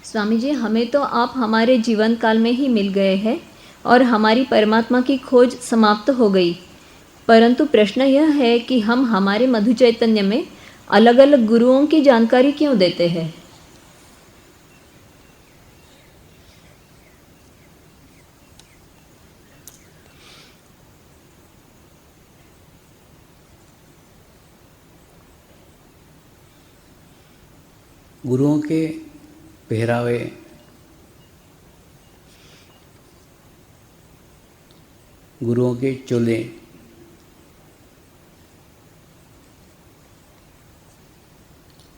स्वामी जी, हमें तो आप हमारे जीवन काल में ही मिल गए हैं और हमारी परमात्मा की खोज समाप्त हो गई। परंतु प्रश्न यह है कि हम हमारे मधु चैतन्य में अलग अलग गुरुओं की जानकारी क्यों देते हैं? गुरुओं के पहरावे, गुरुओं के चोले,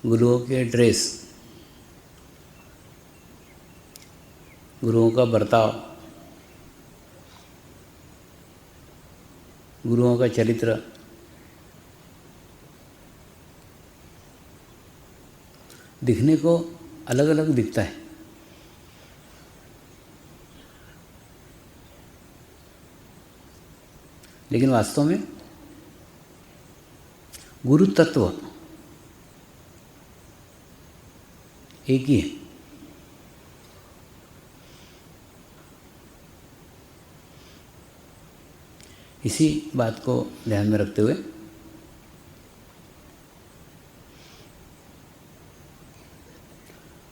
गुरुओं के ड्रेस, गुरुओं का बर्ताव, गुरुओं का चरित्र, दिखने को अलग अलग दिखता है, लेकिन वास्तव में गुरु तत्व एक ही है। इसी बात को ध्यान में रखते हुए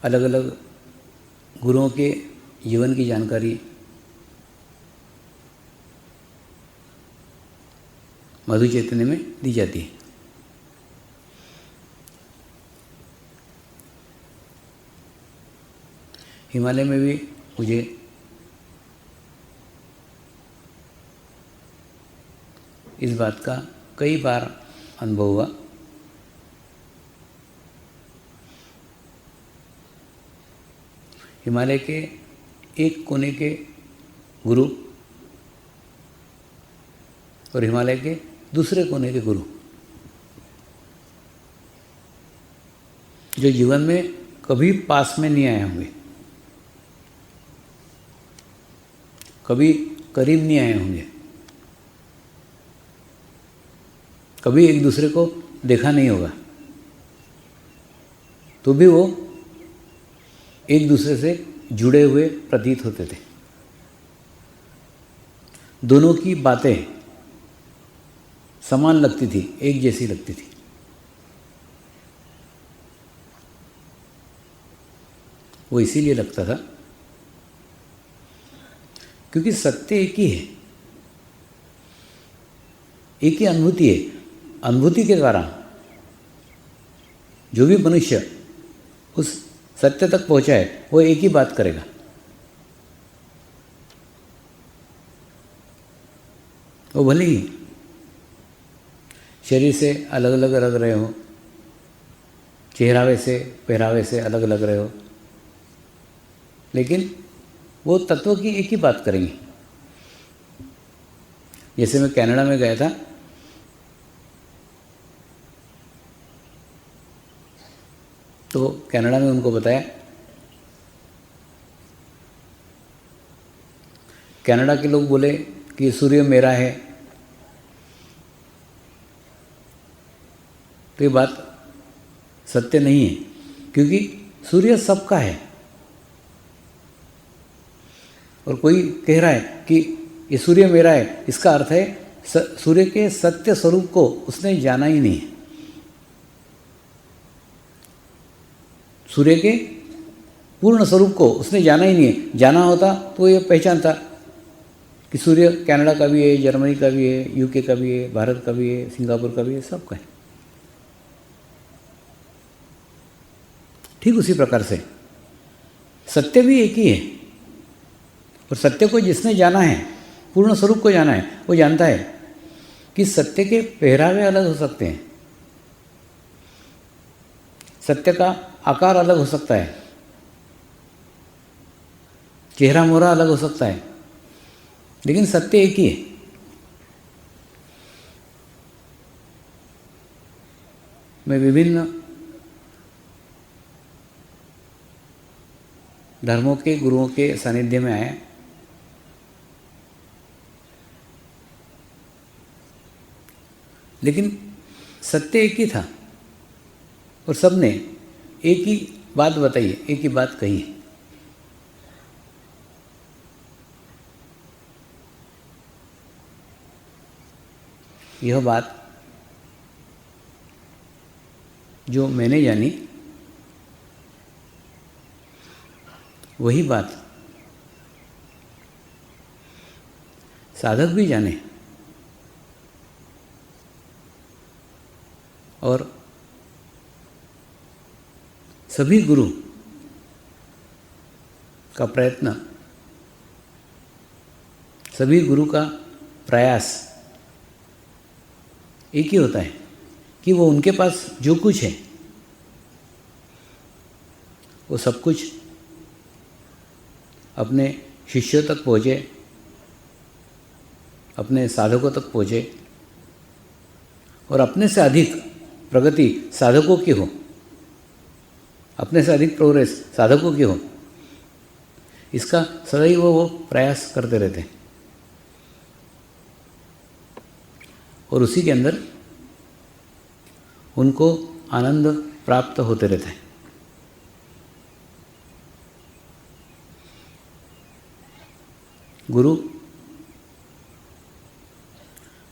अलग अलग गुरुओं के जीवन की जानकारी मधु चैतन्य में दी जाती है। हिमालय में भी मुझे इस बात का कई बार अनुभव हुआ। हिमालय के एक कोने के गुरु और हिमालय के दूसरे कोने के गुरु जो जीवन में कभी पास में नहीं आए होंगे, कभी करीब नहीं आए होंगे, कभी एक दूसरे को देखा नहीं होगा, तो भी वो एक दूसरे से जुड़े हुए प्रतीत होते थे। दोनों की बातें समान लगती थी, एक जैसी लगती थी। वो इसीलिए लगता था क्योंकि सत्य एक ही है, एक ही अनुभूति है। अनुभूति के द्वारा जो भी मनुष्य उस सत्य तक पहुंचा है वो एक ही बात करेगा। वो भले ही शरीर से अलग अलग लग रहे हो, चेहरावे से पहरावे से अलग अलग रहे हो, लेकिन वो तत्व की एक ही बात करेंगे। जैसे मैं कनाडा में गया था, तो कनाडा में उनको बताया, कनाडा के लोग बोले कि सूर्य मेरा है, तो ये बात सत्य नहीं है, क्योंकि सूर्य सबका है। और कोई कह रहा है कि ये सूर्य मेरा है, इसका अर्थ है सूर्य के सत्य स्वरूप को उसने जाना ही नहीं है। सूर्य के पूर्ण स्वरूप को उसने जाना ही नहीं है। जाना होता तो ये पहचानता कि सूर्य कनाडा का भी है, जर्मनी का भी है, यूके का भी है, भारत का भी है, सिंगापुर का भी है, सबका है। ठीक उसी प्रकार से सत्य भी एक ही है, और सत्य को जिसने जाना है, पूर्ण स्वरूप को जाना है, वो जानता है कि सत्य के पहरावे अलग हो सकते हैं, सत्य का आकार अलग हो सकता है, चेहरा मोहरा अलग हो सकता है, लेकिन सत्य एक ही है। मैं विभिन्न धर्मों के गुरुओं के सानिध्य में आया, लेकिन सत्य एक ही था और सबने एक ही बात बताई है, एक ही बात कही है। यह बात जो मैंने जानी, वही बात साधक भी जाने और सभी गुरु का प्रयत्न, सभी गुरु का प्रयास एक ही होता है कि वो उनके पास जो कुछ है वो सब कुछ अपने शिष्यों तक पहुँचे, अपने साधकों तक पहुँचे और अपने से अधिक प्रगति साधकों की हो, अपने से अधिक प्रोग्रेस साधकों की हो, इसका सदैव वो प्रयास करते रहते हैं और उसी के अंदर उनको आनंद प्राप्त होते रहता है। गुरु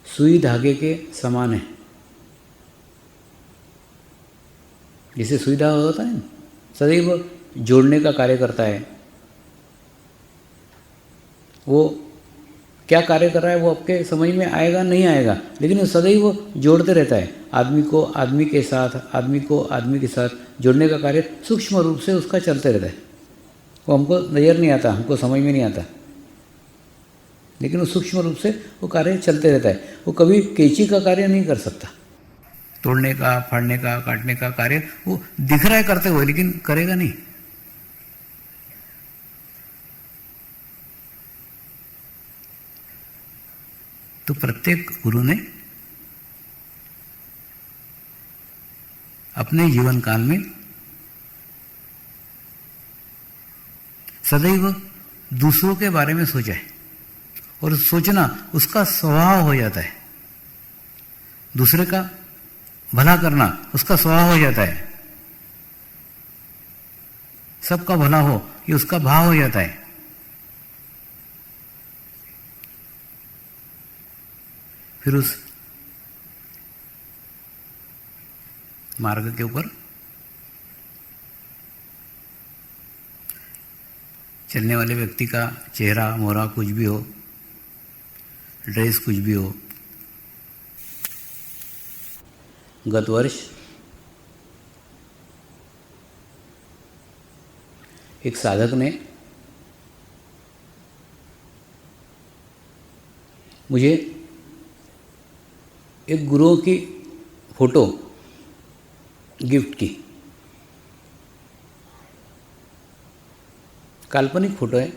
सुई धागे के समान है। जिसे सुई धागा होता है सदैव जोड़ने का कार्य करता है। वो क्या कार्य कर रहा है वो आपके समझ में आएगा नहीं आएगा, लेकिन वो सदैव जोड़ते रहता है। आदमी को आदमी के साथ, आदमी को आदमी के साथ जोड़ने का कार्य सूक्ष्म रूप से उसका चलते रहता है। वो हमको नज़र नहीं आता, हमको समझ में नहीं आता, लेकिन वो सूक्ष्म रूप से वो कार्य चलते रहता है। वो कभी कैंची का कार्य नहीं कर सकता, तोड़ने का, फाड़ने का, काटने का कार्य वो दिख रहा है करते हुए, लेकिन करेगा नहीं। तो प्रत्येक गुरु ने अपने जीवन काल में सदैव दूसरों के बारे में सोचा है और सोचना उसका स्वभाव हो जाता है। दूसरे का भला करना उसका स्वभाव हो जाता है। सबका भला हो ये उसका भाव हो जाता है। फिर उस मार्ग के ऊपर चलने वाले व्यक्ति का चेहरा मोहरा कुछ भी हो, ड्रेस कुछ भी हो। गत वर्ष एक साधक ने मुझे एक गुरुओं की फोटो गिफ्ट की। काल्पनिक फोटो है,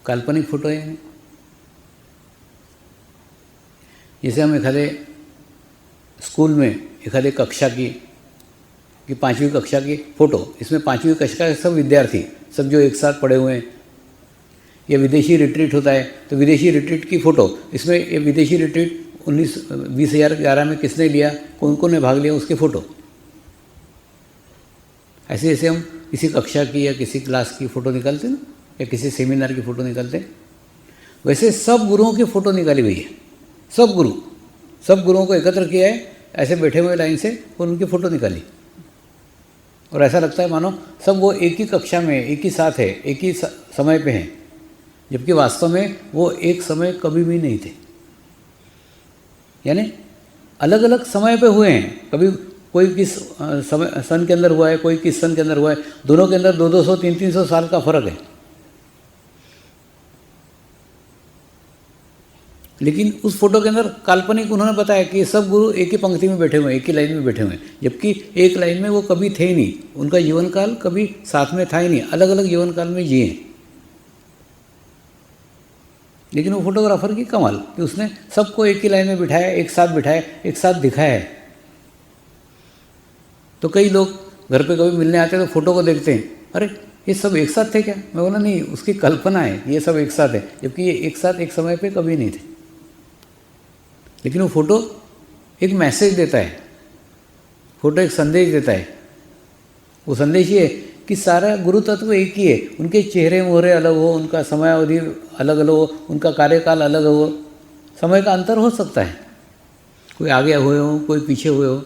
काल्पनिक फोटो है। जैसे हम एखादे स्कूल में एखादे कक्षा की 5वीं कक्षा की फ़ोटो, इसमें 5वीं कक्षा के सब विद्यार्थी सब जो एक साथ पढ़े हुए हैं, या विदेशी रिट्रीट होता है तो विदेशी रिट्रीट की फ़ोटो, इसमें ये विदेशी रिट्रीट 2011 में किसने लिया, कौन कौन ने भाग लिया, उसकी फ़ोटो। ऐसे जैसे हम किसी कक्षा की या किसी क्लास की फ़ोटो निकालते ना, या किसी सेमिनार की फ़ोटो निकालते, वैसे सब गुरुओं की फ़ोटो निकाली गई है। सब गुरुओं को एकत्र किया है, ऐसे बैठे हुए लाइन से और उनकी फ़ोटो निकाली। और ऐसा लगता है मानो सब वो एक ही कक्षा में, एक ही साथ है, एक ही समय पे हैं, जबकि वास्तव में वो एक समय कभी भी नहीं थे। यानी अलग अलग समय पे हुए हैं। कभी कोई किस समय सन के अंदर हुआ है, कोई किस सन के अंदर हुआ है। दोनों के अंदर 200 300 साल का फर्क है, लेकिन उस फोटो के अंदर काल्पनिक उन्होंने बताया कि सब गुरु एक ही पंक्ति में बैठे हुए हैं, एक ही लाइन में बैठे हुए हैं, जबकि एक लाइन में वो कभी थे ही नहीं। उनका जीवन काल कभी साथ में था ही नहीं, अलग अलग जीवन काल में जिए। लेकिन वो फोटोग्राफर की कमाल कि उसने सबको एक ही लाइन में बिठाया, एक साथ बिठाया, एक साथ दिखाया है। तो कई लोग घर पे कभी मिलने आते हैं तो फोटो को देखते हैं, अरे ये सब एक साथ थे क्या? मैं बोला नहीं, उसकी कल्पना है, ये सब एक साथ है, जबकि ये एक साथ एक समय पे कभी नहीं थे। लेकिन वो फोटो एक मैसेज देता है, फोटो एक संदेश देता है। वो संदेश ये कि सारा गुरु तत्व एक ही है। उनके चेहरे मोहरे अलग हो, उनका समयावधि अलग अलग हो, उनका कार्यकाल अलग हो, समय का अंतर हो सकता है, कोई आगे हुए हो, कोई पीछे हुए हो।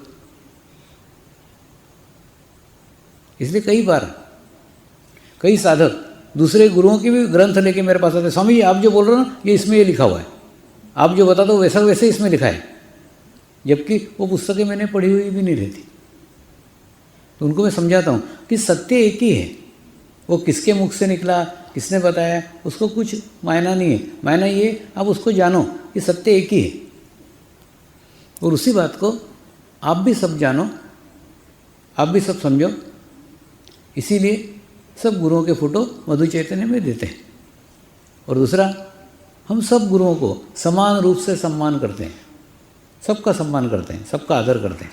इसलिए कई बार कई साधक दूसरे गुरुओं के भी ग्रंथ लेके मेरे पास आते, स्वामी जी आप जो बोल रहे हो ना ये इसमें ये लिखा हुआ है, आप जो बताते हो वैसा वैसे इसमें लिखा है, जबकि वो पुस्तकें मैंने पढ़ी हुई भी नहीं रहती। तो उनको मैं समझाता हूँ कि सत्य एक ही है, वो किसके मुख से निकला, किसने बताया, उसको कुछ मायना नहीं है। मायना ये आप उसको जानो कि सत्य एक ही है, और उसी बात को आप भी सब जानो, आप भी सब समझो। इसीलिए सब गुरुओं के फोटो मधु चैतन्य में देते हैं। और दूसरा, हम सब गुरुओं को समान रूप से सम्मान करते हैं, सबका सम्मान करते हैं, सबका आदर करते हैं।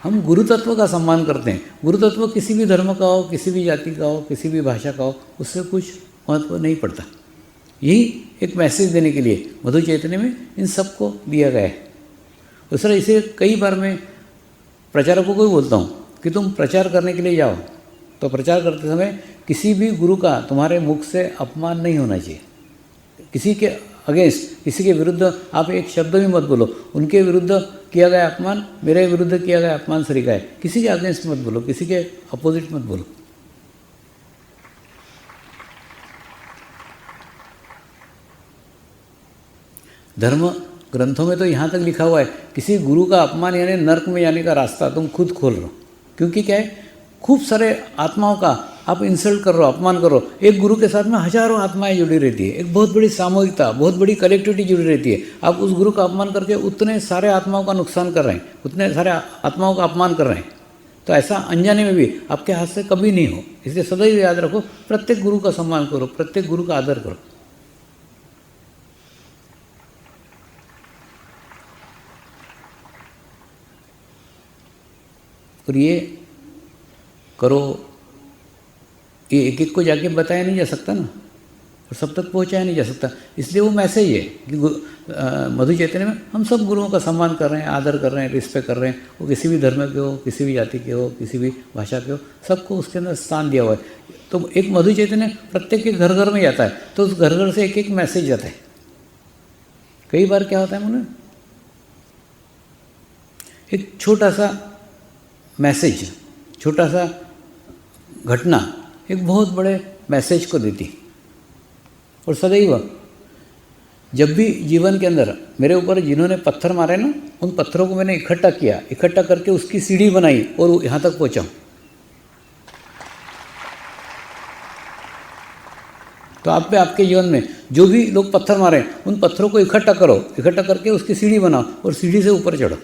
हम गुरु तत्व का सम्मान करते हैं। गुरु तत्व किसी भी धर्म का हो, किसी भी जाति का हो, किसी भी भाषा का हो, उससे कुछ महत्व नहीं पड़ता। यही एक मैसेज देने के लिए मधु चैतन्य में इन सबको दिया गया है। दूसरा, इसे कई बार मैं प्रचारकों को भी बोलता हूँ कि तुम प्रचार करने के लिए जाओ तो प्रचार करते समय किसी भी गुरु का तुम्हारे मुख से अपमान नहीं होना चाहिए। किसी के अगेंस्ट, किसी के विरुद्ध आप एक शब्द भी मत बोलो। उनके विरुद्ध किया गया अपमान मेरे विरुद्ध किया गया अपमान सरीका है। किसी के अगेंस्ट मत बोलो, किसी के अपोजिट मत बोलो। धर्म ग्रंथों में तो यहाँ तक लिखा हुआ है, किसी गुरु का अपमान यानी नर्क में जाने का रास्ता तुम खुद खोल रहे हो। क्योंकि क्या है, खूब सारे आत्माओं का आप इंसल्ट कर रहे हो, अपमान कर रहे हो। एक गुरु के साथ में हजारों आत्माएं जुड़ी रहती है, एक बहुत बड़ी सामूहिकता, बहुत बड़ी कलेक्टिविटी जुड़ी रहती है। आप उस गुरु का अपमान करके उतने सारे आत्माओं का नुकसान कर रहे हैं, उतने सारे आत्माओं का अपमान कर रहे हैं। तो ऐसा अनजाने में भी आपके हाथ से कभी नहीं हो। इसलिए सदैव याद रखो, प्रत्येक गुरु का सम्मान करो, प्रत्येक गुरु का आदर करो। और ये करो, ये एक एक को जाके बताया नहीं जा सकता ना, और सब तक पहुंचाया नहीं जा सकता। इसलिए वो मैसेज है कि मधु चैतन्य में हम सब गुरुओं का सम्मान कर रहे हैं, आदर कर रहे हैं, रिस्पेक्ट कर रहे हैं। वो किसी भी धर्म के हो, किसी भी जाति के हो, किसी भी भाषा के हो, सबको उसके अंदर स्थान दिया हुआ है। तो एक मधु चैतन्य प्रत्येक के घर घर में जाता है, तो उस घर घर से एक एक मैसेज जाता है। कई बार क्या होता है मुझे, एक छोटा सा मैसेज, छोटा सा घटना एक बहुत बड़े मैसेज को देती। और सदैव जब भी जीवन के अंदर मेरे ऊपर जिन्होंने पत्थर मारे ना, उन पत्थरों को मैंने इकट्ठा किया, इकट्ठा करके उसकी सीढ़ी बनाई और यहाँ तक पहुँचा। तो आप पे, आपके जीवन में जो भी लोग पत्थर मारे, उन पत्थरों को इकट्ठा करो, इकट्ठा करके उसकी सीढ़ी बनाओ और सीढ़ी से ऊपर चढ़ो।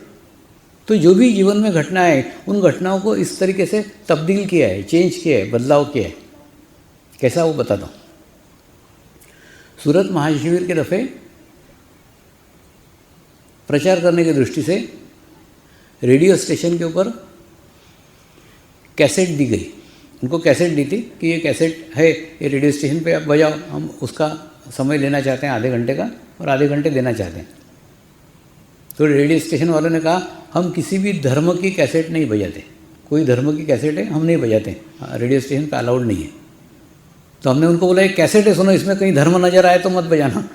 तो जो भी जीवन में घटनाएं, उन घटनाओं को इस तरीके से तब्दील किया है, चेंज किया है, बदलाव किया है। कैसा वो बताता हूँ। सूरत महाशिविर के दफ़े प्रचार करने की दृष्टि से रेडियो स्टेशन के ऊपर कैसेट दी गई। उनको कैसेट दी थी कि ये कैसेट है, ये रेडियो स्टेशन पे आप बजाओ, हम उसका समय लेना चाहते हैं आधे घंटे का, और आधे घंटे देना चाहते हैं। तो रेडियो स्टेशन वालों ने कहा हम किसी भी धर्म की कैसेट नहीं बजाते, कोई धर्म की कैसेट है हम नहीं बजाते, रेडियो स्टेशन पे अलाउड नहीं है। तो हमने उनको बोला एक कैसेट है, सुनो, इसमें कहीं धर्म नज़र आए तो मत बजाना।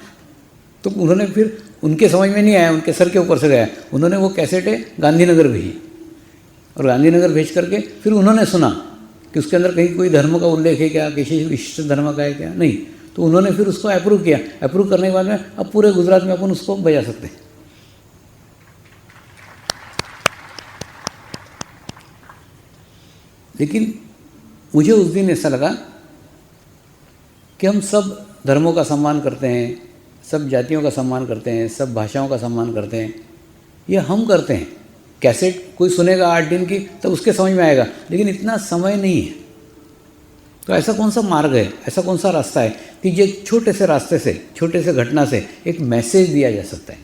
तो उन्होंने, फिर उनके समझ में नहीं आया, उनके सर के ऊपर से गया, उन्होंने वो कैसेट है गांधीनगर भेजी, और गांधीनगर भेज करके फिर उन्होंने सुना कि उसके अंदर कहीं कोई धर्म का उल्लेख है क्या, किसी विशिष्ट धर्म का है क्या, नहीं। तो उन्होंने फिर उसको अप्रूव किया। अप्रूव करने के बाद में अब पूरे गुजरात में अपन उसको बजा सकते हैं। लेकिन मुझे उस दिन ऐसा लगा कि हम सब धर्मों का सम्मान करते हैं, सब जातियों का सम्मान करते हैं, सब भाषाओं का सम्मान करते हैं, ये हम करते हैं। कैसेट कोई सुनेगा 8 दिन की तब उसके समझ में आएगा, लेकिन इतना समय नहीं है। तो ऐसा कौन सा मार्ग है, ऐसा कौन सा रास्ता है कि जो छोटे से रास्ते से, छोटे से घटना से एक मैसेज दिया जा सकता है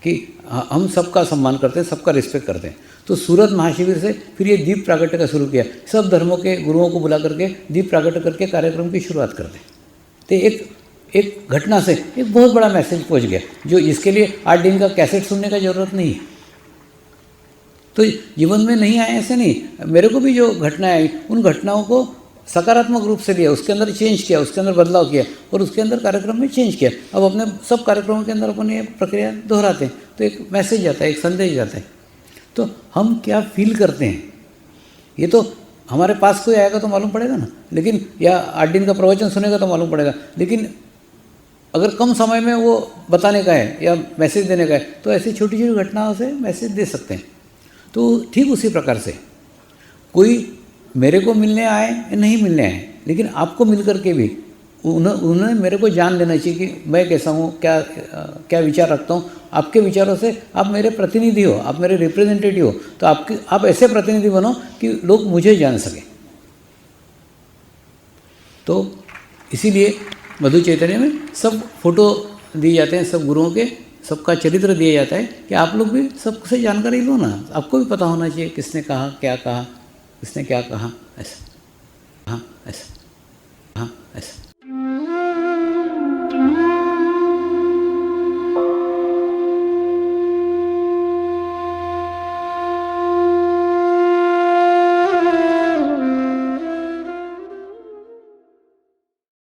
कि हम सबका सम्मान करते हैं, सबका रिस्पेक्ट करते हैं। तो सूरत महाशिविर से फिर ये दीप प्रागट्य का शुरू किया। सब धर्मों के गुरुओं को बुला करके दीप प्रागट्य करके कार्यक्रम की शुरुआत करते हैं। तो एक घटना से एक बहुत बड़ा मैसेज पहुंच गया, जो इसके लिए 8 दिन का कैसेट सुनने का ज़रूरत नहीं है। तो जीवन में नहीं आए ऐसे नहीं, मेरे को भी जो घटनाएं आई उन घटनाओं को सकारात्मक रूप से लिया, उसके अंदर चेंज किया, उसके अंदर बदलाव किया और उसके अंदर कार्यक्रम में चेंज किया। अब अपने सब कार्यक्रमों के अंदर अपन ये प्रक्रिया दोहराते हैं तो एक मैसेज जाता है, एक संदेश जाता है। तो हम क्या फील करते हैं ये तो हमारे पास कोई आएगा तो मालूम पड़ेगा ना, लेकिन या 8 दिन का प्रवचन सुनेगा तो मालूम पड़ेगा, लेकिन अगर कम समय में वो बताने का है या मैसेज देने का है तो ऐसी छोटी छोटी घटनाओं से मैसेज दे सकते हैं। तो ठीक उसी प्रकार से कोई मेरे को मिलने आए या नहीं मिलने आए, लेकिन आपको मिल कर के भी उन्होंने मेरे को जान लेना चाहिए कि मैं कैसा हूँ, क्या विचार रखता हूँ। आपके विचारों से आप मेरे प्रतिनिधि हो, आप मेरे रिप्रेजेंटेटिव हो, तो आप ऐसे प्रतिनिधि बनो कि लोग मुझे जान सकें। तो इसीलिए मधु चैतन्य में सब फोटो दिए जाते हैं, सब गुरुओं के सबका चरित्र दिया जाता है कि आप लोग भी सबसे जानकारी लो ना, आपको भी पता होना चाहिए किसने कहा, क्या कहा, किसने क्या कहा, ऐसा, हाँ ऐसा, हाँ ऐसा।